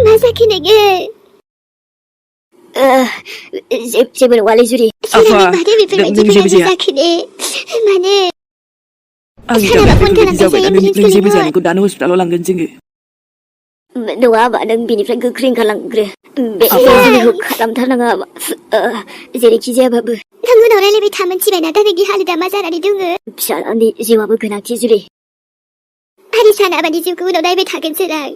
마사키에게 제발 완리주리 사랑이 말을 비플레지를 마사키네 만에 사랑아 본타랑 가사에 비플레지를 나는 호스피탈로 랑근징 너와 마는 비니플레 그 그린 갈랑 그래 매일 가람타랑아 제리 기자바부 당근 어레레비 타면 집에 나다르기 하르다 마자라리 둥을 샤라니 지와부 그나 지주리 하리사나 바니 지구 너나이베 타겐스랑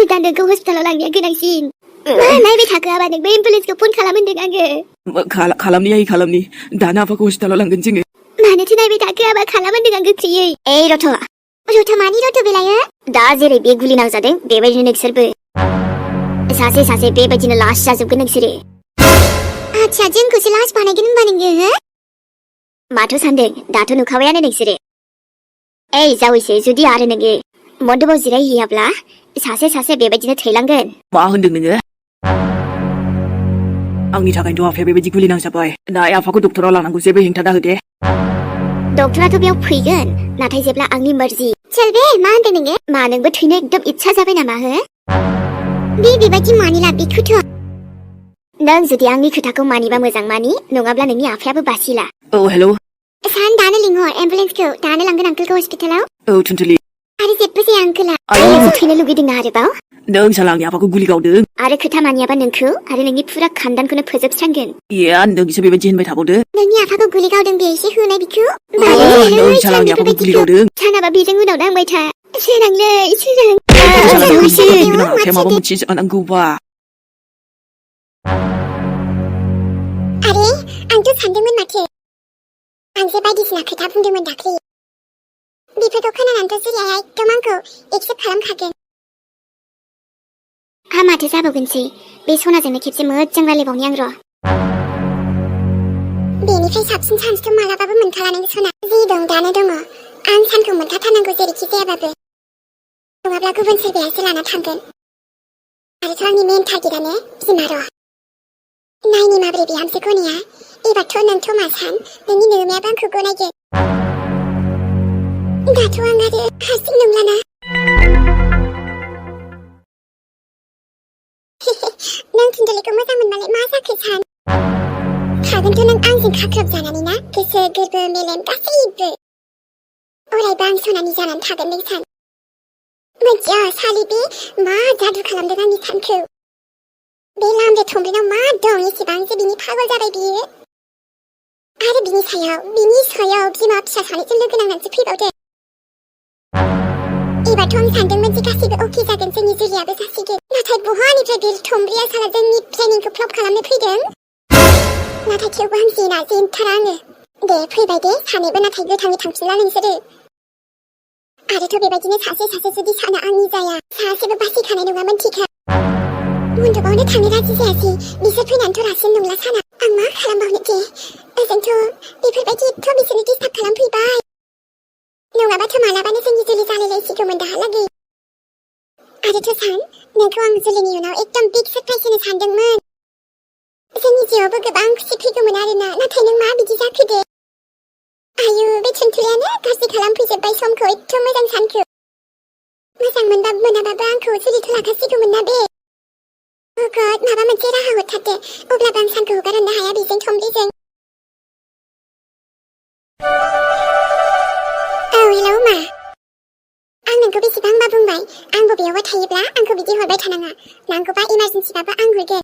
나는 그 호스피탈로 랑냐 그냥 신 나이베 타그 아바는 메인플레스가 본 칼라면 되가게 칼람니 칼람니 나나 아파고 호스피탈로 랑근징 마네 티나이베 타그 아바 칼라면 되가게 크리에 에이 로토 로토 많이 로토 빌라야 나 제리 베굴리 나자된 베베지는 엑셀브 사세 베베지는 라스 자주 그 넥스리 차진 그시 라스 바네기는 바는게 마토 산댕 나토 누카웨야는 넥스리 에이 자위세 주디 아르는게 먼저 보지래 히압라 사세 베베지는 테일랑근 뭐 흔드는 앙니 자가 인도 앞에 베베지 굴리낭 사바이 나 아파고 독토라랑 난 곳에 행타다 흐대 독토라도 병 프이근 나타이 제블라 앙니 머지 철베 마한 되는게 많은 거 트윈에 एकदम इच्छा जाबाय नामा हो बेबायदि मानिला बिखौथ' नों जुदि आंनि खोथाखौ मानिबा मोजां मानि नङाब्ला नोंनि आफायाबो बासिला हेलौ सान दानो लिंहर एम्बुलेन्सखौ दानो लांगोन आंकलखौ हस्पिटालाव थुनथुलि आरो जेबो जाया आंकला आरो थैनो लुगैदों ना आरोबाव नों साला आंनि आफाखौ गुलि गावदों आरो खोथा मानियाबा नोंखौ आरो नोंनि फुरा खानदानखौनो फोजोबस्रांगोन नोंसो बेबायदि होनबाय थाबावदो नोंनि आफाखौ गुलि गावदों बे एसे होनाय बिखौ नों साला आंनि आफाखौ गुलि गावदों सानाबा बेजों उनाव नांबाय था सोरांलै सोरां माबा मोनसे जानांगौबा आरे आंथ' सानदोंमोन माथो आंसो बायदिसिना खोथा बुंदोंमोन दाख्लि बेफोरखौ खोनानानैथ' जुलिया एकदम आंखौ एक्सेप्ट खालामखागोन माथो जाबावगोनसै बे सनाजोंनो खेबसे मोजां रायलायबावनि आं र' बेनिफ्राय साबसिन चान्सथ' मालाबाबो मोनखाला नों सना जि दं दानो दङ आं सानखौ मोनथारनांगौ जेरैखि जायाबाबो नङाब्ला गुबुन सोरबायासो लाना थांगोन आरोथ' आंनि मेन टारगेटआनो बिमा र' नायनि माब्रै बिहामजो गनाया एबारथ' नोंथ' मा सान नोंनि नोमायाबो आंखौ गनायगोन दाथ' आं आरो हारसिं नंलाना नों थुनथुलिखौ मोजां मोनबालाय मा जाखो सान थागोनथ' नों आंजों खाख्रब जानानै ना गोसो गोरबो मेलेम गासैबो अरायबो आं सनानि जानानै थागोन नों सान मोनथिया सालि बे मा जादु खालामदों आंनि सानखौ बे लामजे थंब्लेनाव मा दं एसेबांसो बिनि पागल जाबाय बियो आरो बिनि सायाव बिमा फिसा सानैजों लोगो नांनानैसो फैबावदों एबारथ' आं सानदोंमोन जे गासैबो अके जागोन जोंनि जुलियाबो जासिगोन नाथाय बहानिफ्राय बे थंब्लेया साला जोंनि प्लेनिंखौ फ्लप खालामनो फैदों नाथाय थेवबो आं जेनथारा आङो दे फैबाय दे सानैबो नाथाय गोथाङै थांफिनला नोंसोरो आरोथ' बेबायदिनो सासे जुदि साना आंनि जाया सासेबो बासिखानाय नङामोन थिखा मन्दपआवनो थांनो राजि जायासै बिसोर फैनानैथ' रासिन नंला साना आं मा खालामबावनो दे ओजोंथ' बेफोरबायदि एथ' बिसोरनो डिस्टार्ब खालामफैबाय नङाबाथ' मालाबानो जोंनि जुलि जालायलायसिगौमोन दाहालागै आरोथ' सान नोंखौ आं जुलिनि उनाव एकदम बिग सरप्राइज होनो सानदोंमोन जोंनि जिउआवबो गोबां खुसि फैगौमोन आरोना नाथाय नों मा बिदि जाखो दे आयु बे थुनथुलियानो गाज्रि खालामफैजोब्बाय समखौ एथ' मोजां सानखौ मोजां मोनबाबो मोनाबाबो आंखौ जुलिथ' लाखासिगौमोन ना बे गड माबा मोनसे राहा हरथारदे अब्लाबो आं सानखौ हगारनो हाया बेजों थंब्लेजों हेलौ मा आं नोंखौ बेसेबांबा बुंबाय आं बबेयावबा थायोब्ला आंखौ बिदि हरबाय थानाङा नांगौबा इमारजेन्सिबाबो आं हरगोन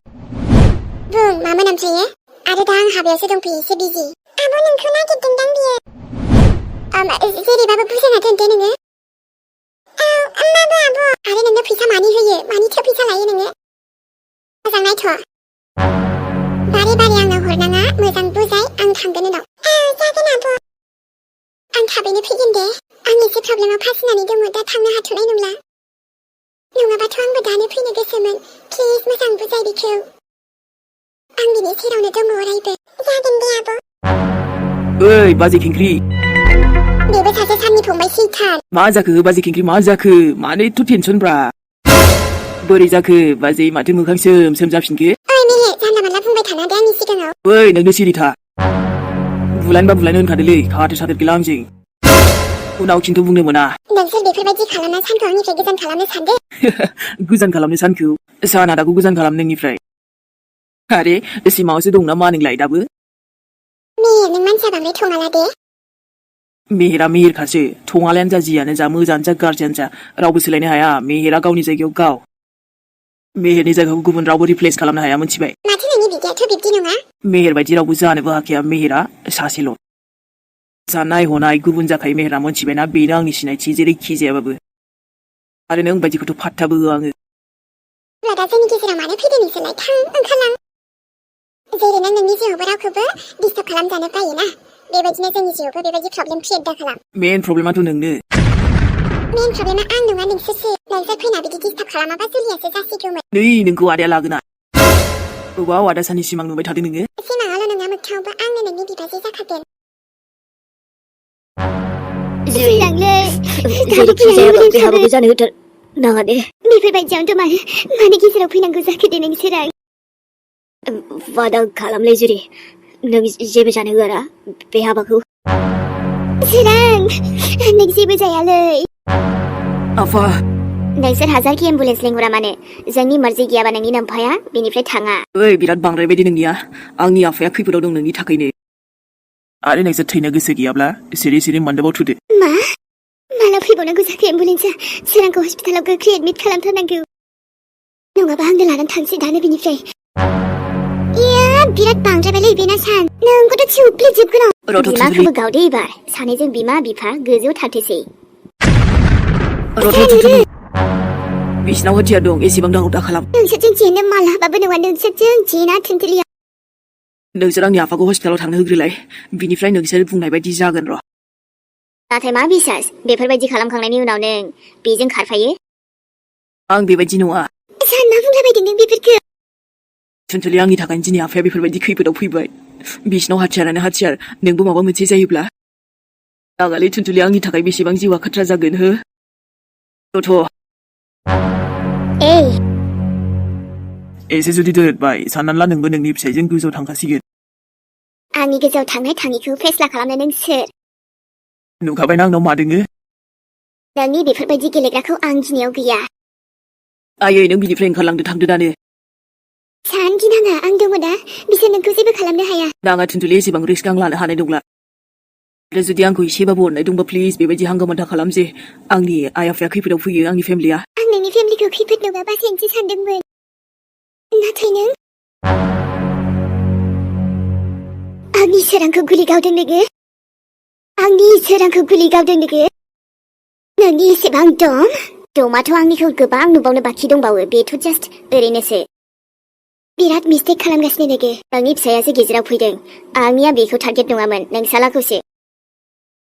बुं मामोन ओमफ्रायो आरो दा आं हाबायावसो दंफैयो एसे बिजि आब' नोंखौ नागिरदोंदां बियो जेरैबाबो बुजायना दोन दे नोङो माबो आब' आरो नोंनो फैसा मानि होयो मानिथो फैसा लायो नोङो मोजां नायथ' बारे आंनाव हरनाङा मोजां बुजाय आं थांगोन उनाव जागोन आब' आं थाबैनो फैगोन दे आं एसे प्रब्लेमाव फासिनानै दङ दा थांनो हाथ'नाय नंला नङाबाथ' आंबो दानो फैनो गोसोमोन प्लिज मोजां बुजाय बिखौ आं बिनि सेरावनो दङ अरायबो जागोन दे आब' ओइ बाजै खिंख्रि बेबो सासे साननि फंबाय सैथान मा जाखो बाजै खिंख्रि मा जाखो मानो एथ' टेनसन ब्रा बोरै जाखो बाजै माथो मोखां सोम जाफिनखो ओइ मेहे जानला मानला बुंबाय थाना दे आंनि सिगाङाव ओइ नोंनो सिरि था बुलायनोबा बुलायनो होनखादोलै खाथो गैला आंजों उनाव खिन्थु बुंनो मोना नोंसोर बेफोरबायदि खालामना सानखौ आंनिफ्राय गोजान खालामनो सानदों गोजान खालामनो सानखौ सानादाखौ गोजान खालाम नोंनिफ्राय आरे सिमाङावसो दं नामा नोंलाय दाबो मेहेर नों मानसिया बांद्राय थङाला दे मेहेरा मेहेरखासो थङालायानो जा जियानो जा मोजाङानो जा गाज्रियानो जा रावबो सोलायनो हाया मेहेरा गावनि जायगायाव गाव मेहेरनि जायगाखौ गुबुन रावबो रिप्लेस खालामनो हाया मोनथिबाय माथो नोंनि बिदियाथ' बिब्दि नङा मेहेर बायदि रावबो जानोबो हाखाया मेहेरा सासेल' साननाय हनाय गुबुन जाखायो मेहेरा मोनथिबायना बेनो आंनि सिनायथि जेरैखि जायाबाबो आरो नों बायदिखौथ' फात्ताबो होआ आङो अब्ला दा जोंनि गेजेराव मानो फैदों नोंसोरलाय थां ओंखारलां जेरै नों नोंनि जिउआवबो रावखौबो डिस्टार्ब खालामजानो बायोना बेबायदिनो जोंनि जिउआवबो बेबायदि प्रब्लेम क्रिएट दा खालाम मेन प्रब्लेमाथ' नोंनो मेन प्रब्लेमा आं नङा नोंसोरसो नोंसोर फैना बिदि डिस्टार्ब खालामाबा जुलियासो जासिगौमोन नै नोंखौ आदाया लागोना बबाव आदा साननि सिमां नुबाय थादों नोङो सिमाङावल' नङा मोगथाङावबो आंनो नोंनि बिबाजै जाखागोन सिरांलै जेरैखि जायाबो बे हाबाखौ जानो होथार नाङा दे बेफोरबायदियावनोथ' मानो गेजेराव फैनांगौ जाखो दे नों सिरां वादा खालामलै जुरि नों जेबो जानो होआना बे हाबाखौ सिरां नों जेबो जायालै आफा नोंसोर हाजारखि एम्बुलेन्स लेंहरा मानो जोंनि मर्जि गैयाबा नोंनि नोमफाया बेनिफ्राय थाङा ओइ बिराद बांद्राय बायदि नोंनिया आंनि आफाया खैफोदाव दं नोंनि थाखायनो आरो नोंसोर थैनो गोसो गैयाब्ला सिरि सिरि मन्दबाव थुदो मा माला फैबावनांगौ जाखो एम्बुलेन्सआ सिरांखौ हस्पिटालाव गोख्रै एडमिट खालामथारनांगौ नङाबा आंनो लानानै थांसै दानो बेनिफ्राय बिराद बांद्रायबायलै बेना सान नोंखौथ' थिउफ्लेजोबगोन आं बिमाखौबो गावदे एबार सानैजों बिमा बिफा गोजौआव थांथोसै बिसिनाव हथियार दं एसेबां दावराव दा खालाम नोंसोरजों जेनो मालाबाबो नङा नोंसोरजों जेना थोनथोलिया नोंसोर आंनि आफाखौ हस्पिटालाव थांनो होग्रोलाय बिनिफ्राय नोंसोर बुंनाय बायदि जागोन र' नाथाय मा बिसास बेफोरबायदि खालामखांनायनि उनाव नों बेजों खारफायो आं बेबायदि नङा सान मा बुंलाबायदों नों बेफोरखौ थुनथुलि आंनि थाखायनो दिनै आफाया बेफोरबायदि खैफोदाव फैबाय बिसिनाव हाथियारानो हाथियार नोंबो माबा मोनसे जायोब्ला आगालि थुनथुलि आंनि थाखाय बेसेबां जिउआ खाथ्रा जागोन हो थ' एसे जुदि दोरबाय साननानै ला नोंबो नोंनि फिसाइजों गोजौआव थांखासिगोन आंनि गोजौआव थांनाय थाङिखौ फेस्ला खालामनो नों सोर नुखाबायना आंनाव मा दोङो नोंनि बेफोरबायदि गेलेग्राखौ आं गिनायाव गैया आयै नों बिनिफ्राय ओंखारलांदो थांदो दानो सान गिनाङा आं दङ दा बिसोर नोंखौ जेबो खालामनो हाया नाङा थुनथुलि एसेबां रिस्क आं लानो हानाय नंला आरो जुदि आंखौ एसेबाबो अननाय दंबा प्लिज बेबायदि हांगामा दा खालाम जे आंनि आइ आफाया खैफोदाव फैयो आंनि फेमिलिया आं नोंनि फेमिलिखौ खैफोद नङा बासायनोसो सानदोंमोन नाथाय नों आंनि सोरांखौ गुलि गावदों नोङो आंनि सोरांखौ गुलि गावदों नोङो नोंनि एसेबां दमाथ' आंनिखौ गोबां नुबावनो बाखि दंबावो बेथ' जास्ट ओरैनोसो बिराद मिस्टेक खालामगासिनो नोङो नोंनि फिसायासो गेजेराव फैदों आंनिया बेखौ टारगेट नङामोन नोंसालाखौसो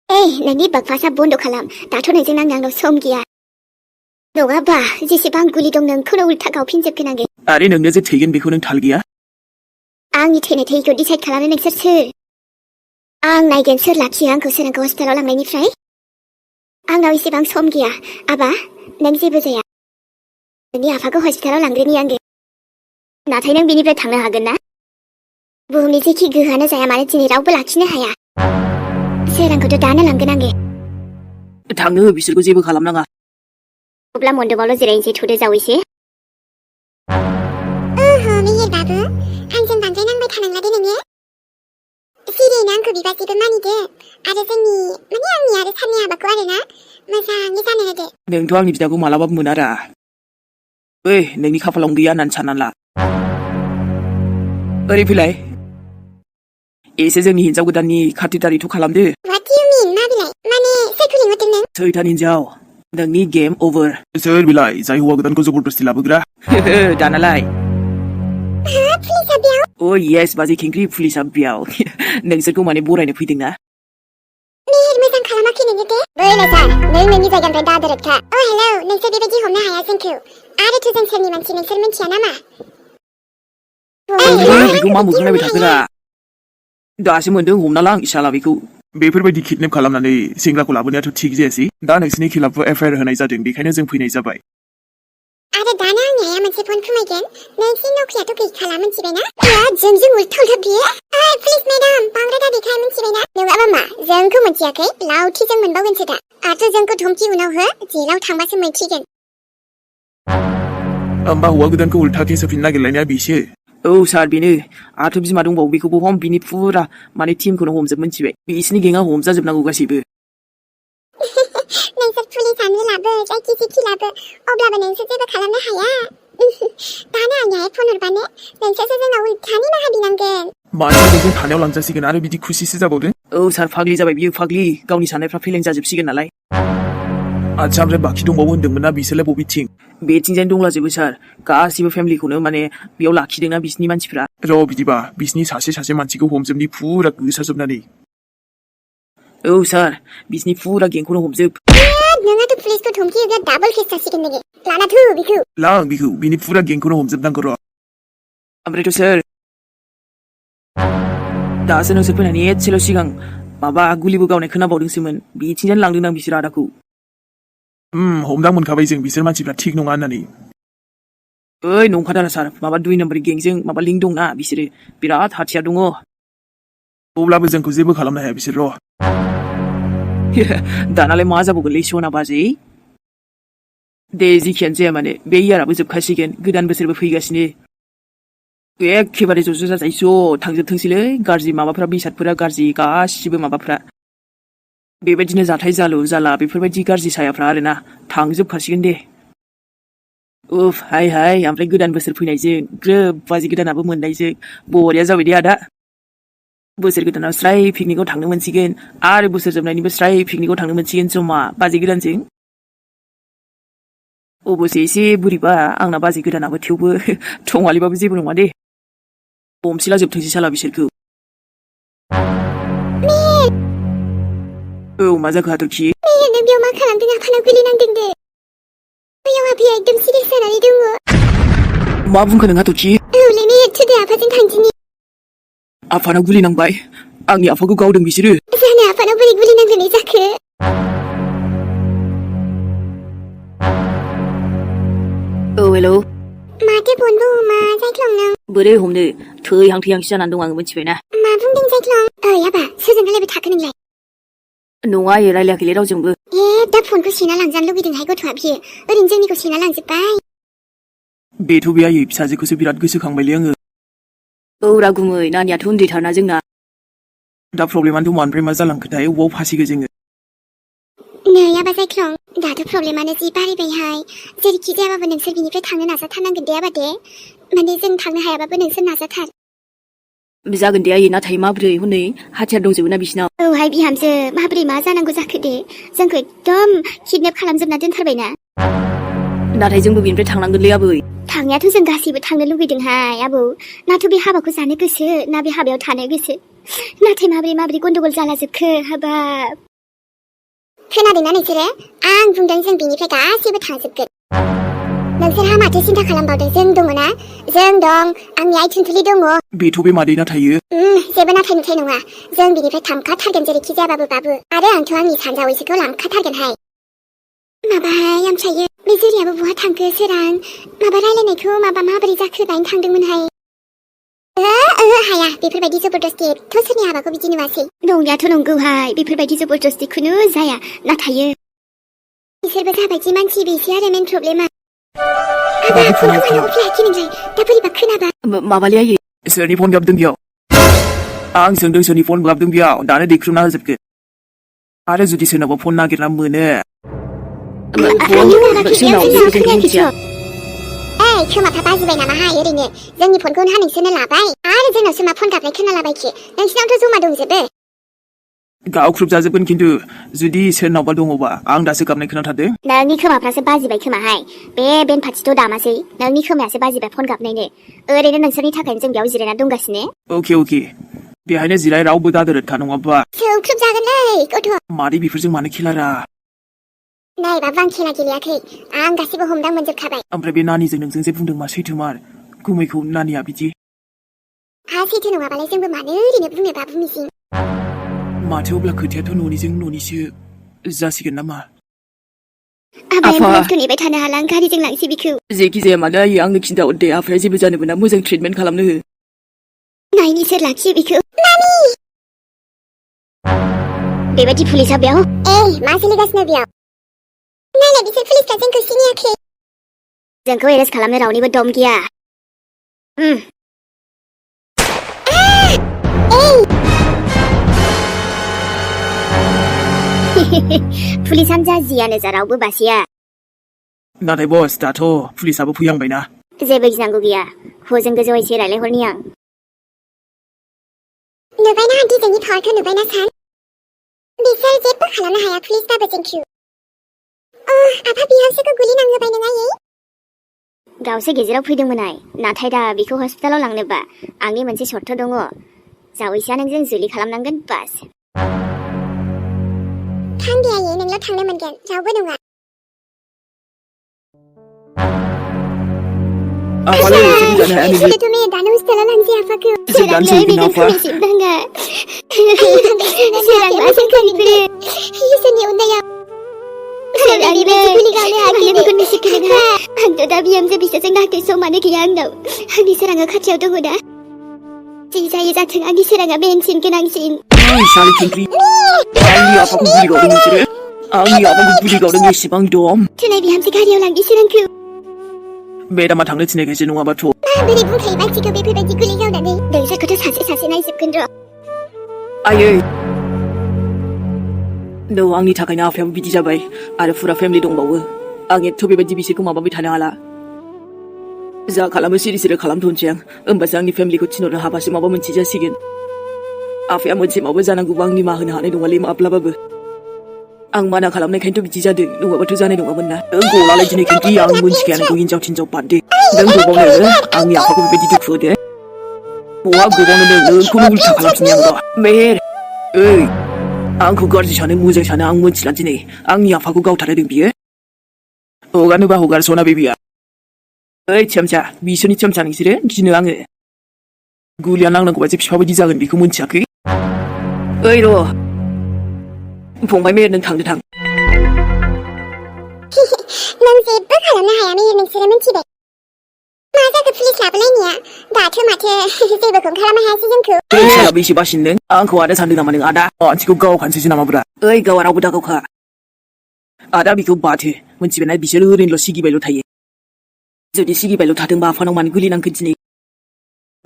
नोंनि बाकवासा बन्द' खालाम दाथ' नोंजों आंनाव सम गैया नङाबा जेसेबां गुलि दं नोंखौनो उल्था गावफिनजोबगोन आङो आरे नोंनो जे थैगोन बेखौ नों थाल गैया आंनि थैनाय थैखौ डिसाइड खालामनो नोंसोर सोर आं नायगोन सोर लाखियो आंखौ सोरांखौ हस्पिटालाव लांनायनिफ्राय आंनाव एसेबां सम गैया आबा नों जेबो जाया नोंनि आफाखौ हस्पिटालाव लांग्रोनि आङो नाथाय नों बेनिफ्राय थांनो हागोन ना बुहुमनि जेखि गोहोआनो जाया मानो दिनै रावबो लाखिनो हाया सोरांखौथ' दानो लांगोन आङो थांनो हो बिसोरखौ जेबो खालामनाङा अब्ला मन्दबावल' जिरायनोसै थुदो जावैसो मेहेर बाबु आंजों बांद्राय नांबाय थानांला दे नोङो सिरियैनो आंखौ बिबाजैबो मानिदो आरो जोंनि आंनि आरो सारनि हाबाखौ आरोना मोजाङै जानो होदो नोंथ' आंनि बिदाखौ मालाबाबो मोनारा ओइ नोंनि खाफालाव गैया होननानै साननानै ला ओरै फैलाय एसे जोंनि हिन्जाव गोदाननि खातिरदारिथ' खालामदो What do you mean मा बिलाय माने सोरखौ लिंहरदों नों सैथान हिन्जाव नोंनि गेम अभार सोर बिलाय जाय हौवा गोदानखौ जबरदस्ति लाबोग्रा दानालाय पुलिसा बेयाव अ येस बाजै खेंख्रि पुलिसा बेयाव नोंसोरखौ माने बरायनो फैदोंना मेहेर मोजां खालामाखै नोङो दे बैलाय सार नों नोंनि जायगानिफ्राय दादोरखा हेलौ नोंसोर बेबायदि हमनो हाया जोंखौ आरोथ' जों सोरनि मानसि नोंसोर मिन्थिया नामा बेखौ मा मोखांनायबाय थाखोरा दासो मोनदों हमना ला आं इसाला बेखौ बेफोरबायदि किडनेप खालामनानै सेंग्राखौ लाबोनायाथ' थिग जायासै दा नोंसिनि खिलाफबो एफआइआर होनाय जादों बेखायनो जों फैनाय जाबाय आरो दानो आंनि आइया मोनसे फन फोरमायगोन नोंसिनि नौकरियाथ' गैखाला मिन्थिबायना जोंजों उल्था उल्था बियो प्लिज मेडाम बांद्राय दा देखाय मिन्थिबायना नङाबा मा जोंखौ मोनथियाखै लावथिजों मोनबावगोनसो दा आरो जोंखौ धमकि उनाव हो जेलाव थांबासो मोनथिगोन होमबा हौवा गोदानखौ उल्था केसोफिन नागिरलायनाया बिसो सार बेनो आथ' बिमा दंबावो बेखौबो हम बिनि फुरा माने टिमखौनो हमजोब मोनथिबाय बिसिनि गेङा हमजाजोबनांगौ गासैबो नोंसोर पुलिसानो लाबो जायखि जेखि लाबो अब्लाबो नोंसोर जेबो खालामनो हाया दानो आंनियाहाय फन हरबानो नोंसोरसो जोंनाव उल्थानि निमाहा बिनांगोन मानसिया जों थानायाव लांजासिगोन आरो बिदि खुसिसो जाबावदों सार फाग्लि जाबाय बियो फाग्लि गावनि साननायफ्रा फेलें जाजोबसिगोन नालाय आच्छा ओमफ्राय बाखि दंबावो होनदोंमोन ना बिसोरलाय बबेथिं बेथिंजायनो दंलाजोबो सार गासिबो फेमिलिखौनो माने बेयाव लाखिदोंना बिसिनि मानसिफ्रा र' बिदिबा बिसिनि सासे मानसिखौ हमजोबनि फुरा गोसाजोबनानै सार बिसिनि फुरा गेंखौनो हमजोब नोंहाथ' पुलिसखौ धमकि होब्ला डाबल केस जासिगोन नोङो लाना थु बिखौ लां बिखौ बिनि फुरा गेंखौनो हमजोबनांगौ र' ओमफ्रायथ' सार दासो नोंसोर फैनानै एसेल' सिगां माबा गुलिबो गावनाय खोनाबावदोंसोमोन बिथिंजायनो लांदोंदां बिसोर आदाखौ हमदां मोनखाबाय जों बिसोर मानसिफ्रा थिग नङा होननानै नंखादारा सार माबा 2 नम्बर गेंजों माबा लिंक दंना बिसोरो बिराद हाथियार दङ अब्लाबो जोंखौ जेबो खालामनो हाया बिसोर र' दानालाय मा जाबावगोनलै सना बाजै दे जिखियानो जाया माने बे इयाराबो जोबखासिगोन गोदान बोसोरबो फैगासिनो एखेबारे ज' जाजाय ज' थांजोबथोंसैलै गाज्रि माबाफ्रा बेसादफोरा गाज्रि गासिबो माबाफ्रा बेबायदिनो जाथाय जालु जाला बेफोरबायदि गाज्रि सायाफ्रा आरोना थांजोबखासिगोन दे हाय ओमफ्राय गोदान बोसोर फैनायजों ग्रोब बाजि गोदानाबो मोननायजों बरिया जाबाय दे आदा बोसोर गोदानाव स्राय पिकनिकआव थांनो मोनसिगोन आरो बोसोर जोबनायनिबो स्राय पिकनिकआव थांनो मोनसिगोन जमा बाजै गोदानजों अबसे एसे बोरैबा आंना बाजै गोदानाबो थेवबो थङालिबाबो जेबो नङा दे हमसिला जोबथोंसै साला बिसोरखौ मा जाखो हाथरखि नों बेयाव मा खालामदों आफानाव गोलैनांदों दे बैयाव आफाया एकदम सिरियास जानानै दङ मा बुंखो नों हाथरखि लेमे थुदो आफाजों थांदिनि आफानाव गुलि नांबाय आंनि आफाखौ गावदों बिसोरो जानो आफानाव बोरै गुलि नांहोनाय जाखो हेलौ माथो बनबो हमा जायख्लं नों बोरै हमनो थैहां थैहांसो जानानै दं आङो मिथिबायना मा बुंदों जायख्लं आबा सोरजों रायलायबाय थाखो नोंलाय नङा रायलायाखैलै रावजोंबो दा फनखौ सेना लांजानो लुबैदोंहाय गथ'आ बियो ओरैनो जोंनिखौ सेना लांजोब्बाय बेथ' बे आयै फिसाजोखौसो बिराद गोसोखांबायलै आङो रागुमै नानियाथ' उन्दैथारना जोंना दा प्रब्लेमानोथ' मानिफ्राय मा जालांखोथाय अबाव फासिगो जोङो नै आबा जायख्लं दाथ' प्रब्लेमानो जि बारायबायहाय जेरैखि जायाबाबो नोंसोर बिनिफ्राय थांनो नाजाथारनांगोन दे आबा दे माने जों थांनो हायाबाबो नोंसोर नाजाथार जागोन दे आयै नाथाय माब्रै हनै हाथियार दंजोबो ना बिसिनाव हाय बिहामजो माब्रै मा जानांगौ जाखो दे जोंखौ एकदम किडनेप खालामजोबना दोनथारबायना नाथाय जोंबो बिनिफ्राय थांनांगोनलै आबै थांनायाथ' जों गासैबो थांनो लुबैदोंहाय आबौ नाथ' बे हाबाखौ जानो गोसो ना बे हाबायाव थानो गोसो नाथाय माब्रै गन्डगल जालाजोबखो हाबाब खोनादोंना नोंसोरो आं बुंदों जों बिनिफ्राय गासैबो थांजोबगोन नोंसोरहा माथो सिन्था खालामबावदों जों दङ ना जों दं आंनि आइ थुनथुलि दङ बेथ' बे मादैना थायो जेबो नाथाय नुथाय नङा जों बिनिफ्राय थांखाथारगोन जेरैखि जायाबाबो बाबु आरो आंथ' आंनि सानजावैसोखौ लांखाथारगोनहाय माबाहाय ओमफ्रायो बे जुरियाबो बहा थांखो सोरां माबा रायलायनायखौ माबोरै जाखो बायनो थांदोंमोनहाय हाया बेफोरबायदि जबरदस्ति एथ' सोरनि हाबाखौ बिदि नुवासै नंनायाथ' नंगौहाय बेफोरबायदि जबरदस्तिखौनो जाया नाथायो बिसोरबो जाबायदि मानसि बेसो आरो मेन प्रब्लेमा माबालै आयै सोरनि फन गाबदों बेयाव आं सोंदों सोरनि फन गाबदों बेयाव दानो दैख्रुबना होजोबगोन आरो जुदि सोरनावबा फन नागिरना मोनो खोमाफ्रा बाजिबाय नामाहाय ओरैनो जोंनि फनखौ नोंसोरनो लाबाय आरो जोंनावसो मा फन गाबनाय खोनालाबायखि नोंसिनावथ' जमा दंजोबो गावख्रुब जाजोबगोन खिन्थु जुदि सोरनावबा दङबा आं दासो गाबनाय खोनाथारदों नोंनि खोमाफ्रासो बाजिबाय खोमाहाय बे बेन फाथिथ' दामासै नोंनि खोमायासो बाजिबाय फन गाबनायनो ओरैनो नोंसोरनि थाखायनो जों बेयाव जिरायना दंगासिनो अके बेहायनो जिराय रावबो दादोरखा नङाबा सौख्रुब जागोनलै गथ' मादै बेफोरजों मानो खेलारा नै बाबा आं खेला गेलेयाखै आं गासिबो हमदां मोनजोबखाबाय ओमफ्राय बे नानिजों नोंजों जे बुंदों मा सैथोमार गुमैखौ नानिया बिदि सैथो नङाबालाय जोंबो मानो ओरैनो बुंनो बाबु मिजिं माथो अब्ला खोथायाथ' न'निजों जासिगोन नामा आफा नेबाय थानो हाला आं गारिजों लांसै बिखौ जेखि जाया मानो आयै आंनो खिन्थाहर दे आफाया जेबो जानो मोना मोजां ट्रिटमेन्ट खालामनो हो नायनि सोर लाखियो बिखौ नानि बेबायदि पुलिसा बेयाव मा सोलिगासिनो बेयाव नायलाय बिसोर पुलिसफ्रा जोंखौ सिनायाखै जोंखौ एरेस्ट खालामनो रावनिबो दम गैया पुलिस हान्जा जियानो जा रावबो बासिया नाथाय बस दाथ' पुलिसाबो फैहांबायना जेबो गिनांगौ गैया हजों गोजौ एसे रायलायहरनि आं नुबायना आन्टी जोंनि पावारखौ नुबायना सान बिसोर जेबो खालामनो हाया पुलिसबाबो जोंखौ आफा बिहामजोखौ गुलि नांहोबाय नङा गावसो गेजेराव फैदोंमोन नाथाय दा बिखौ हस्पिटालाव लांनोबा आंनि मोनसे सर्त दङ जावैसोआ नोंजों जुलि खालामनांगोन बास थांदे आयै नोंल' थांनो मोनगोन रावबो नङा आफालै जों जानो हाया नोङो तुम्हें दानो हस्पिटालाव लांसै आफाखौ जों दानसै बिना आफा सिरां बासो खोनग्रो इसोरनि अननायाव आंथ' दा बिहामजो बिसोरजों नाथाय समानो गैया आंनाव आंनि सोराङा खाथियाव दङ दा जि जायो जाथों आंनि सोराङा बेनसिन गोनांसिन साले खिंख्रि आंनि आफाखौ गुलि गावदों नोंसोरो आंनि आफाखौ गुलि गावदों एसेबां दम थोनाय बिहामजो गारियाव लांदि सोरांखौ मेदामा थांनो थिनायखायसो नङाबाथ' बोरै बुंखायो मानसिखौ बेफोरबायदि गुलि गावनानै नोंसोरखौथ' सासे नायजोबगोन र' आयै नों आंनि थाखायनो आफायाबो बिदि जाबाय आरो फुरा फेमिलि दंबावो आं एथ' बेबायदि बिसोरखौ माबाबाय थानो हाला जा खालामो सिरि सिरि खालामथ'नोसै आं होमबासो आंनि फेमिलिखौ थिनहरनो हाबासो माबा मोनसे जासिगोन आफाया मोनसे माबा जानांगौबा आं निमाहा होनो हानाय नङालै माब्लाबाबो आं माना खालामनायखायनोथ' बिदि जादों नङाबाथ' जानाय नङामोन ना नों गलालाय दिनै खिन्थु आं मोनथिखाया नोंखौ हिनजाव थिनजाव बाददे नों गोबावनो आंनि आफाखौ बेबायदि दुखु होदो बहा गोबावनो नोंखौनो उल्था खालामफिननि आं र' मेहेर ओइ आंखौ गाज्रि सानो मोजां सानो आं मोनथिला दिनै आंनि आफाखौ गावथारदों बियो हगारनोबा हगारस'ना बेबिया ओइ थियामसा बिसोरनि थियामसा नोंसोरो गिनो आङो गुलिया नांनांगौबासो बिफा बायदि जागोन बेखौ मोनथियाखै ओइ र' फंबाय मेहेर नों थांदो थां नों जेबो खालामनो हाया मेहेर नोंसोरो मिथिबाय मा जाखो पुलिस लाबोलायनाया दाथ' माथो जेबोखौनो खालामनो हायासै जोंखौ साला बेसे बासिन नों आंखौ आदा सानदों नामा नों आदा मानसिखौ गावखानोसैसो नामाब्रा ओइ गावा रावबो दागावखा आदा बेखौ बाथो मोनथिबायना बिसोर ओरैनोल' सिगिबायल' थायो जुदि सिगिबायल' थादोंबा आफानाव मानो गुलि नांखो दिनै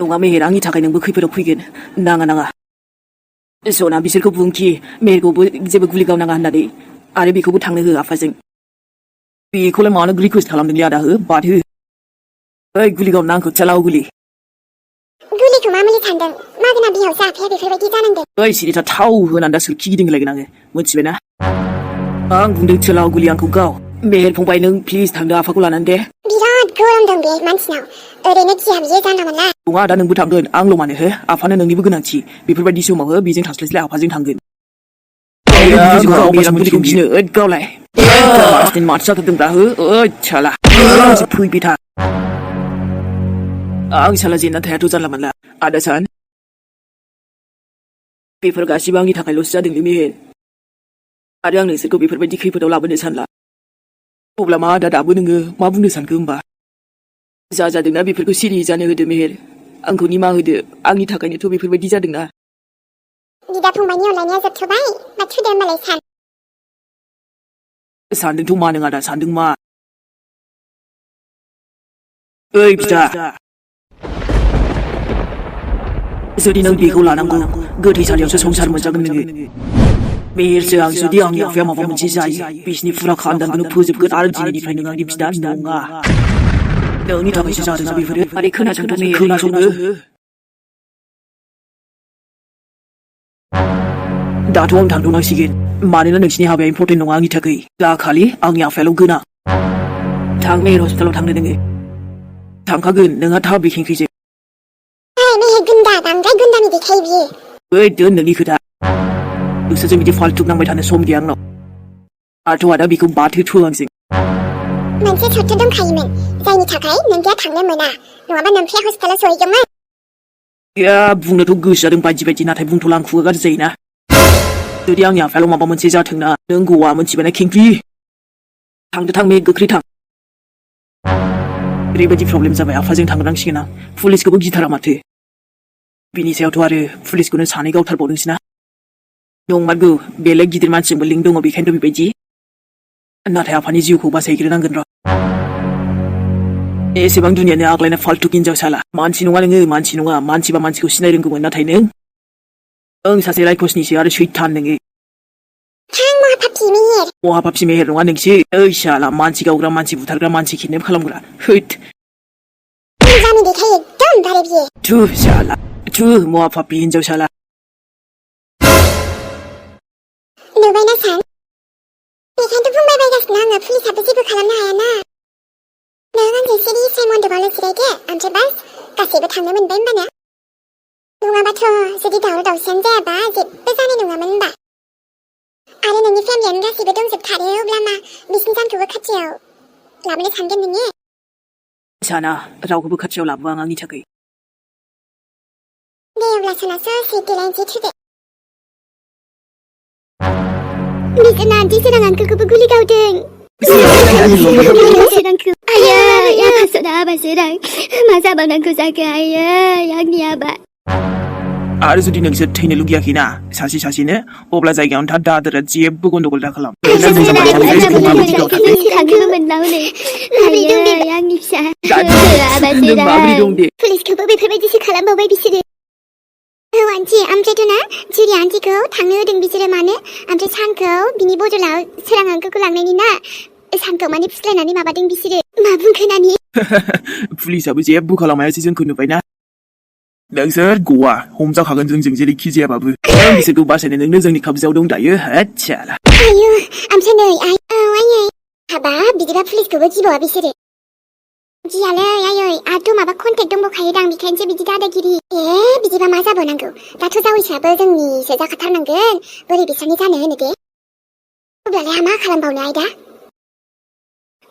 नङा मेहेर आंनि थाखाय नोंबो खैफोदाव फैगोन नाङा सना बिसोरखौ बुंखि मेहेरखौबो जेबो गुलि गावनाङा होननानै आरो बेखौबो थांनो हो आफाजों बेखौलाय मानो रिकुवेस्ट खालामदोंलै आदा हो बाद हो ओइ गुलि गावना आंखौ चालाव गुलिखौ मा मुलि सानदों मागोना बिहावसो आफाया बेफोरबायदि जानांदों ओइ सिरिथा थाव होनानै दा सोरखि गिदिंलायगोन आङो मोनथिबायना आं बुंदों चालाव गुलि आंखौ गाव मेहेर फंबाय नों प्लिज थांदो आफाखौ लानानै दे बिराद गरम दं बे मानसिनाव ओरैनो गिया बियो जानला मोनला नङा दा नोंबो थांगोन आंल' मानो हो आफानो नोंनिबो गोनांथि बेफोरबायदि समाव हो बेजों थांस्लायस्लाय आफाजों थांगोन गावलाय माथो जाथारदोंब्रा हो ओइ साला फैबाय था आं साला जेनना थायाथ' जानला मोनला आदा सान बेफोर गासिबो आंनि थाखायल'सो जादोंलै मेहेर आरो आं नोंसोरखौ बेफोरबायदि खैफोदाव लाबोनो सानला अब्ला मा आदा दाबो नोङो मा बुंनो सानखो होमबा जा जादोंना बेफोरखौ सिरि जानो होदो मेहेर आंखौ निमाहा होदो आंनि थाखायनोथ' बेफोरबायदि जादोंना बिदा फंबायनि अनलायनाया जोबथ'बाय मा थुदो होमबालाय सानदोंथ' मा नों आदा सानदों मा ओइ बिदा जुदि नों बेखौ लानांगौ गोथैसालियावसो संसार मोनजागोन नोङो मेहेरसो आं जुदि आंनि आफाया माबा मोनसे जायो बिसिनि फुरा खानदानखौनो फोजोबगोन आरो दिनैनिफ्राय नों आंनि बिदा नङा नोंनि थाखायसो जादोंना बेफोरो आरे खोनासंथ' मेहेर खोनासंनो दाथ' आं थांथ'नांसिगोन मानोना नोंसिनि हाबाया इम्पर्टेन्ट नङा आंनि थाखाय दा खालि आंनि आफायाल' गोनां थां मेहेर हस्पिटालाव थांनो नोङो थांखागोन नोंहा थाब बेखेंखैसो मेहेर गुन्दा बांद्राय गुन्दानि देखायो बियो ओइ दोन नोंनि खोथा नोंसोरजों बिदि फाल्टुक नांबाय थानो सम गैया आंनाव आरथ' आदा बेखौ बाथो थुआंजों मोनसे सर्त दंखायोमोन जायनि थाखाय नोंदिया थांनो मोना नङाबा नोंफ्राया हस्पिटालाव सहैगौमोन या बुंनोथ' गोसो जादों बायदि नाथाय बुंथ'ला आं खुगा गाज्रि जायोना जुदि आंनि आफायाल' माबा मोनसे जाथोंना नों गवा मोनथिबायना खिंख्रि थांदो थां मेहेर गोख्रै थां ओरैबायदि प्रब्लेम जाबाय आफाजों थांनांसिगोन आं पुलिसखौबो गिथारा माथो बिनि सायावथ' आरो पुलिसखौनो सानै गावथारबावदोंसोना नंमारगौ बेलेग गिदिर मानसिजोंबो लिंक दङ बेखायनोथ' बेबायदि नाथाय आफानि जिउखौ बासायग्रोनांगोन र' एसेबां दुनियानो आग्लायना फाल्तु हिनजावसाला मानसि नङा नोङो मानसि नङा मानसिबा मानसिखौ सिनाय रोंगौमोन नाथाय नों सासे रायखसनिसो आरो सैथान नोङो थां महापापि मेहेर महापापि मेहेर नङा नोंसो ओइ शाला मानसि गावग्रा मानसि बुथारग्रा मानसि किडनेप खालामग्रा होद जानि देखाय एकदम बारे बियो थु शाला थु महापापि हिनजावसाला नुबायना सान बेखायनोथ' बुंबाय बायगासिनो आङो पुलिसाबो जेबो खालामनो हायाना नों आंजों सिरि स्राय मन्दपआवल' जिरायदो ओमफ्राय बास गासैबो थांनो मोनबाय होनबाना नङाबाथ' जुदि दावराव दावसियानो जायाबा जेबो जानाय नङामोन होनबा आरो नोंनि फेमिलियानो गासैबो दंजोबथारो अब्ला मा बिसिनि जानखौबो खाथियाव लाबोनो सानगोन नोङो साना रावखौबो खाथियाव लाबोआ आंनि थाखाय दे अब्ला साना ससे देलायनोसै थुदो बिसोरना आन्टि सोरां आंखौबो गुलि गावदों आयै आबासोना आबासोरां मा जाबावनांगौ जाखो आयै आंनि आबा आरो जुदि नोंसोर थैनो लुगैयाखैना सासे सासेनो अब्ला जायगायावनो था दादरा जेबो गन्डगल दा खालाम पुलिसखौबो बेफोरबायदिसो खालामबावबाय बिसोरो औ आन्टि ओमफ्रायथ' ना जुरि आन्टिखौ थांनो होदों बिसोरो मानो ओमफ्राय सानखौ बिनि बदलाव सोरां आंखौखौ लांनायनि ना सानखौ माने फुस्लायनानै माबादों बिसोरो मा बुंखो नानि पुलिसाबो जेबो खालामायासै जोंखौ नुबायना नोंसोर गवा हमजाखागोन जों जेरैखि जायाबाबो बिसोरखौ बासायनो नोंनो जोंनि खाबजायाव दं दायो हादसाला आयु ओमफ्राय नै आयै हाबा बिदिबा पुलिसखौबो गिबावा बिसोरो गियालै आयै आंथ' माबा कन्टेक्ट दंबावखायोदां बेखायनोसो बिदि दादागिरि बिदिबा मा जाबावनांगौ दाथ' जावैसाबो जोंनिसो जाखाथारनांगोन बोरै बिसोरनि जानो होनो दे अब्लालाय मा खालामबावनो आयदा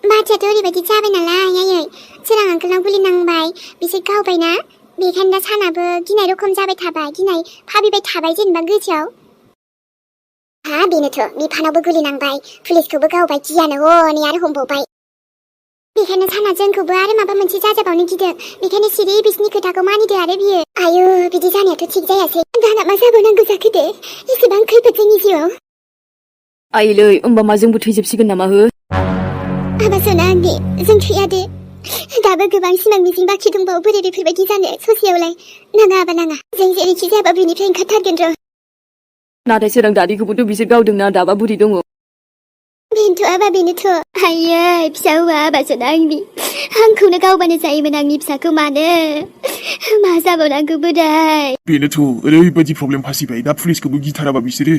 बाथ्रायाथ' ओरैबायदि जाबाय नालाय आयै सोरां आंखोलनाव गुलि नांबाय बिसोर गावबायना बेखायनो दा सानाबो गिनाय रखम जाबाय थाबाय गिनाय भाबिबाय थाबाय जेनेबा गोसोआव बेनोथ' बिफानावबो गुलि नांबाय पुलिसखौबो गावबाय गियानो हनै आरो हमबावबाय बेखायनो साना जोंखौबो आरो माबा मोनसे जाजाबावनो गिदों बेखायनो सिरि बिसिनि खोथाखौ मानिदो आरो बियो आयु बिदि जानायाथ' थिग जायासै दाना मा जाबावनांगौ जाखो दे एसेबां खैफोद जोंनि जिउआव आइलै होमबा मा जोंबो थैजोबसिगोन नामा हो हाबासोना आंनि जों थैया दे दाबो गोबां सिमां मिजिं बाखि दंबावो बोरै बेफोरबायदि जानो ससेयावलाय नाङा आबा नाङा जों जेरैखि जायाबा बेनिफ्राय ओंखारथारगोन र' नाथाय सोरां दादिखौबोथ' बिसोर गावदोंना दाबा बुरि दङ बेनोथ' आबा बेनोथ' आयै फिसा हौवा आबासोना आंनि आंखौनो गावबानो जायोमोन आंनि फिसाखौ मानो मा जाबावनांगौ बोराय बेनोथ' ओरैबायदि प्रब्लेम फासिबाय दा पुलिसखौबो गिथाराबा बिसोरो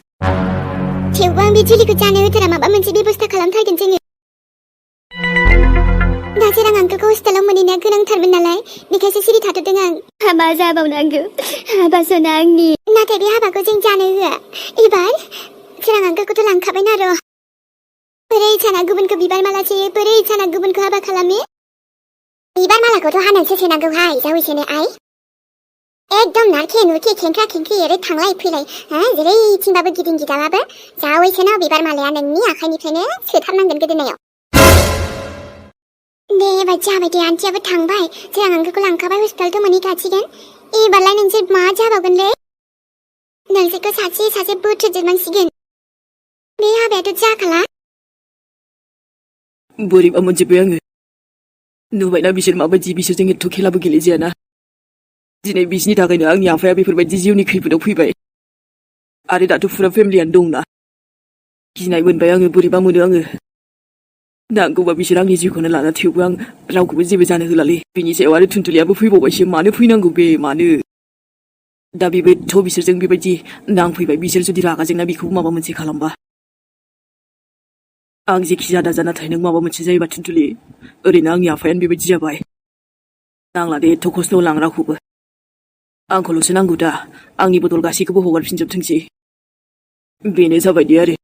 थेवबो आं बे जुलिखौ जानो होथारा माबा मोनसे बेबस्था खालामथारगोन जोङो दा सोरां आंखौखौ हस्पिटालाव मोनहैनाया गोनांथारमोन नालाय बेखायसो सिरि थाथ'दों आं मा जाबावनांगौ आबासोना आंनि नाथाय बे हाबाखौ जों जानो होआ एबार सोरां आंखौखौथ' लांखाबायना र' बोरै साना गुबुनखौ बिबार माला सोयो बोरै साना गुबुनखौ हाबा खालामो बिबार मालाखौथ' हानानैसो सोनांगौहाय जावैसोनो आइ एकदम नारखे नुरखे खेंख्रा खेंख्रि ओरै थांलाय फैलाय जेरैथिंबाबो गिदिं गिदाबाबो जावैसोनाव बिबार मालाया नोंनि आखाइनिफ्रायनो सोथारनांगोन गोदोनायाव दे एबार जाबाय दे आन्टियाबो थांबाय सोरां आंखौखौ लांखाबाय हस्पिटालथ' मोनहैखासिगोन एबारलाय नोंसोर मा जाबावगोनलै नोंसोरखौ सासे सासे बोथोरजोबनांसिगोन बे हाबायाथ' जाखाला बोरैबा मोनजोब्बाय आङो नुबायना बिसोर माबायदि बिसोरजों एथ' खेलाबो गेलेजायाना दिनै बिसिनि थाखायनो आंनि आफाया बेफोरबायदि जिउनि खैफोदाव फैबाय आरो दाथ' फुरा फेमिलियानो दंना गिनाय मोनबाय आङो बोरैबा मोनो आङो नांगौबा बिसोर आंनि जिउखौनो लाना थेवबो आं रावखौबो जेबो जानो होलालै बिनि सायाव आरो थुनथुलियाबो फैबावबायसो मानो फैनांगौ बे मानो दा बेबायदिथ' बिसोरजों बेबायदि नांफैबाय बिसोर जुदि रागा जोंना बेखौबो माबा मोनसे खालामबा आं जेखि जादा जाना थायो नों माबा मोनसे जायोबा थुनथुलि ओरैनो आंनि आफायानो बेबायदि जाबाय नांला दे एथ' खस्थ' लां रावखौबो आंखौल'सो नांगौ दा आंनि बदल गासैखौबो हगारफिनजोबथोंसै बेनो जाबाय दे आरो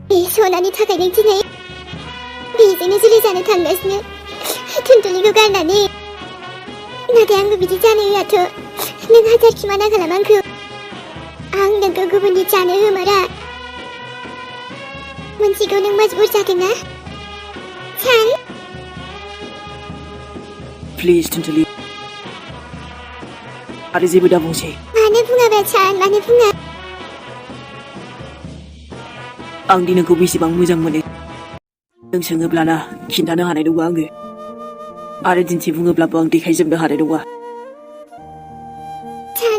बे सनानि थाखायनो दिनै बेजोंनो जुलि जानो थांगासिनो थुनथुलिखौ गारनानै नाथाय आंबो बिदि जानो होआथ' नों हाजारखि माना खालाम आंखौ आं नोंखौ गुबुननि जानो होमारा मोनसेखौ नों मजबुर जादोंना सान प्लिज थुनथुलि आरो जेबो दा बुंसै मानो बुङाब्रा सान मानो बुङा आं दि नोंखौ बेसेबां मोजां मोनो नों सोङोब्लाना खिन्थानो हानाय नङा आङो आरो दिन्थिफुङोब्लाबो आं देखायजोबनो हानाय नङा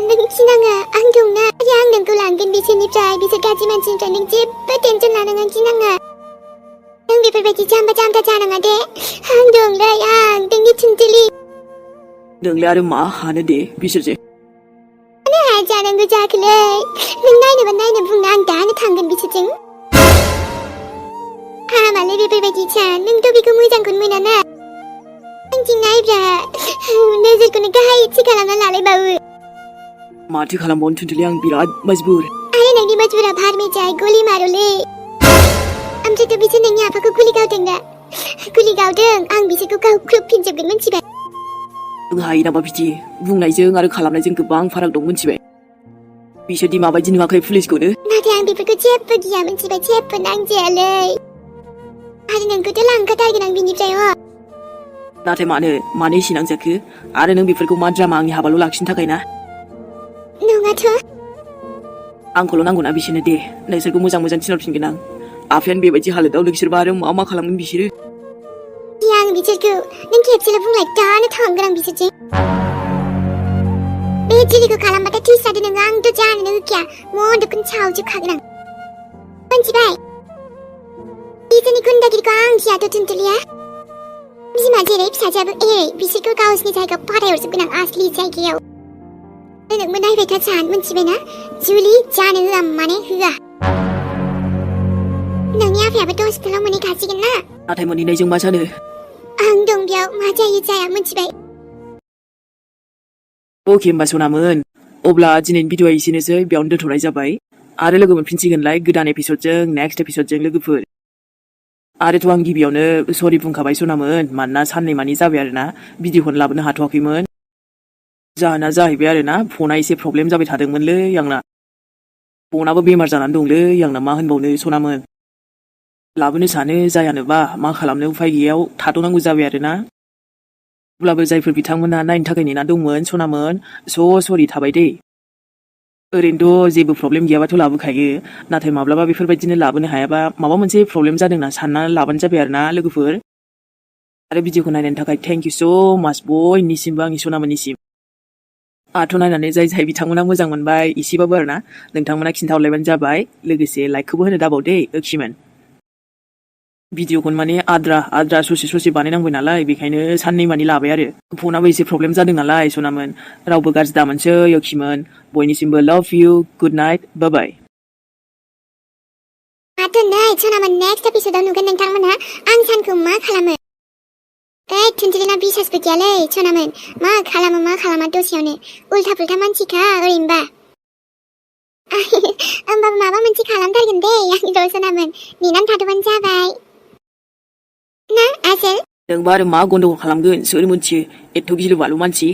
नों गिनाङा आं दंना आरो आं नोंखौ लांगोन बिसोरनिफ्राय बिसोर गाज्रि मानसिनिफ्राय नों जेबो टेनसन लानाङा गिनाङा नों बेफोरबायदि जाम्बा जाम्बा जानाङा दे आं दंलै आं नोंनि थुनथिलि नोंलाय आरो मा हानो दे बिसोरजों मानो हाया जानांगौ जाखोलै नों नायनोबा नायनो बुंना आं दानो थांगोन बिसोरजों हामालै बेफोरबायदि सान नोंथ' बेखौ मोजांखौनो मोनाना आंथिं नायब्रा नोजोरखौनो गाहाय थि खालामना लालायबावो माथो खालामबावनो थुनथुलि आं बिराद मजबुर आरो नोंनि मजबुरा भार में जाए गलि मारोलै ओमफ्रायथ' बिसोर नोंनि आफाखौ गुलि गावदों दा गुलि गावदों आं बिसोरखौ गावख्रुबफिनजोबगोन मिथिबाय नों हायो नामा बिदि बुंनायजों आरो खालामनायजों गोबां फाराग दं मिथिबाय बिसोरदि माबायदि नुवाखै पुलिसखौनो नाथाय आं बेफोरखौ जेबो गिया मिथिबाय जेबो नांजायालै आरो नोंखौथ' लांखाथारगोन आं बिनिफ्राय नाथाय मानो एसेनांजाखो आरो नों बेफोरखौ मा द्रामा आंनि हाबाल' लाखिनो थाखाय ना नङाथ' आंखौल' नांगौना बिसोरनो दे नोंसोरखौ मोजां मोजां थिनहरफिनगोन आं आफायानो बेबायदि हालोदाव नोंसोरबा आरो मा खालामगोन बिसोरो आं बिसोरखौ नों खेबसेल' बुंलाय दानो थांगोन आं बिसोरजों बे जिलिखौ खालामबाथाय थैसादो नोङो आंथ' जानोनो होखाया मन्दखौनो सावजोबखागोन आं मिथिबाय बिसोरनि गुन्दागिरिखौ आं गियाथ' थुनथुलिया बिमा जेरै फिसाजोआबो एरै बिसोरखौ गावसिनि जायगायाव फाथायहरजोबगोन आं आसलि जायगायाव नोंबो नायबाय था सान मिथिबायना जुलि जानो होआ माने होआ नोंनि आफायाबोथ' हस्पिटालाव मोनहैखासिगोन ना नाथाय मोनहैनायजों मा जानो आं दं बेयाव मा जायो जाया मिथिबाय अके होमबा सनामोन अब्ला दिनैनि भिडिअआ एसेनोसै बेयावनो दोनथ'नाय जाबाय आरो लोगो मोनफिनसिगोनलाय गोदान एपिसडजों नेक्स्ट एपिसडजों लोगोफोर आरोथ' आं गिबियावनो सरि बुंखाबाय सनामोन मानोना साननैमानि जाबाय आरोना भिडिअखौनो लाबोनो हाथ'वाखैमोन जाहोना जाहैबाय आरोना फना एसे प्रब्लेम जाबाय थादोंमोनलै आंना फनाबो बेमार जानानै दंलै आंना मा होनबावनो सनामोन लाबोनो सानो जायानोबा मा खालामनो उफाय गैयाव थाथ'नांगौ जाबाय आरोना अब्लाबो जायफोर बिथांमोना नायनो थाखाय नेना दंमोन सनामोन सरि थाबाय दे ओरैनोथ' जेबो प्रब्लेम गैयाबाथ' लाबोखायो नाथाय माब्लाबा बेफोरबायदिनो लाबोनो हायाबा माबा मोनसे प्रब्लेम जादोंना सानना लाबानो जाबाय आरोना लोगोफोर आरो भिडिअखौ नायनायनि थाखाय थेंक इउ स' माच बयनिसिमबो आंनि सनामोननिसिम आंथ' नायनानै जाय बिथांमोना मोजां मोनबाय एसेबाबो आरोना नोंथांमोना खिन्थाहरलायबानो जाबाय लोगोसे लाइकखौबो होनो दाबाव दे ओखिमोन भिडिअखौनो माने आद्रा ससे बानायनांबाय नालाय बेखायनो साननै मानि लाबाय आरो फनाबो एसे प्रब्लेम जादों नालाय सनामोन रावबो गाज्रि दामोनसै ओखिमोन बयनिसिमबो लाभ इउ गुड नाइट बाय बाय नै सनामोन नेक्स्ट एपिसोडाव नुगोन नोंथांमोनहा आं सानखौ मा खालामो थुनथिलिना बिसासबो गैयालै सनामोन मा खालामा दसेयावनो उल्था पुल्था मानसिखा ओरैनोबा होमबाबो माबा मोनसे खालामथारगोन दे आंनिल' सनामोन नेनानै थाथ'बानो जाबाय ना आसोल नोंबा आरो मा गन्डगल खालामगोन सोर मोनथियो एथ' गिलु बालु मानसि